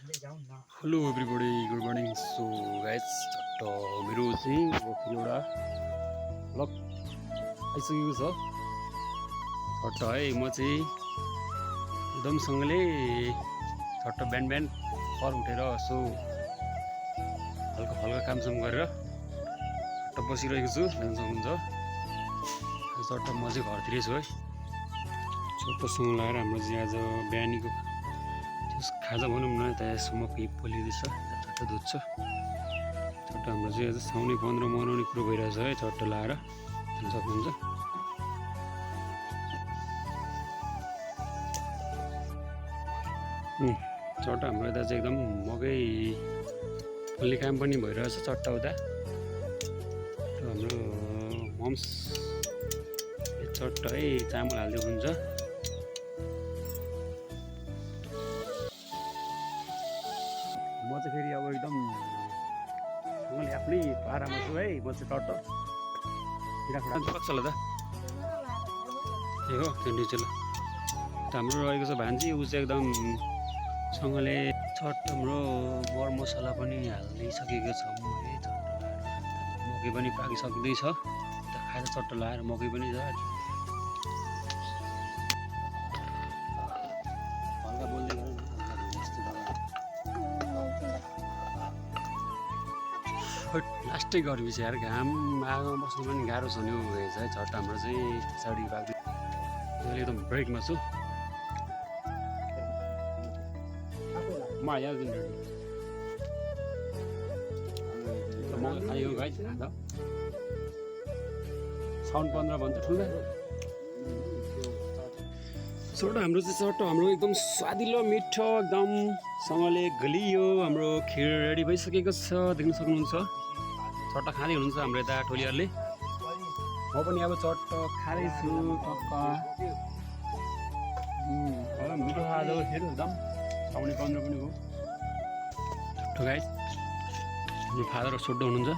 Hello everybody good morning. So guys चट्ट मेरो चाहिँ अब फेरि एउटा ब्लग आइसकेको छ चट्ट है। म चाहिँ एकदमसँगले चट्ट बिहान बिहान घर उठेर यसो हल्का हल्का कामसाम गरेर चट्ट बसिरहेको छु। हेर्न सक्नुहुन्छ चट्ट म चाहिँ घरतिरै छु है। चट्टसँग लगाएर हाम्रो चाहिँ आज बिहानीको खाजा भनौँ न यता यसो मकै पोलिँदैछ चट्ट दुध छ। चट्ट हाम्रो चाहिँ आज साउने 15 मनाउने कुरो भइरहेछ है। चट्ट लाएर हेर्न सक्नुहुन्छ। चट्ट हाम्रो यता चाहिँ एकदम मकै पोल्ने काम पनि भइरहेछ चट्ट उता। हाम्रो मम्स चट्ट है चामल हाल्दै हुन्छ। म चाहिँ फेरि अब एकदम मैले आफ्नै पारामा छु है। म चाहिँ टट्ट किराखुरा सक्छ होला त ए हो त्यो निचेल हाम्रो रहेको छ भान्जी। ऊ चाहिँ एकदम सँगले चट्ट हाम्रो मर मसला पनि हालिसकेको छ है। चट्ट लाएर मकै पनि पाकिसक्दैछ। खाएर चट्ट लाएर मकै पनि छ। हल्का बोल्दै गर लास्टै गर्मी छ यार। घाम आगोमा बस्नु पनि गाह्रो छ नि हौ है। चट्ट हाम्रो चाहिँ पछाडि बाग्दै अहिले एकदम ब्रेकमा छु। म आइहाल्छु म खायो भाइ साउन्ड 15 भन्छ ठुलो चट्ट हाम्रो चाहिँ चट्ट हाम्रो एकदम स्वादिलो मिठो एकदमसँगले गलियो हाम्रो खिर रेडी भइसकेको छ। देख्न सक्नुहुन्छ चट्ट खाँदै हुनुहुन्छ हाम्रो यता टोलीहरूले। म पनि अब चट्ट खाँदैछु टक्क मिठो खाँदो फेरि एकदम साउने 15 पनि हो। गाइस हाम्रो फादर सोड्दो हुनुहुन्छ।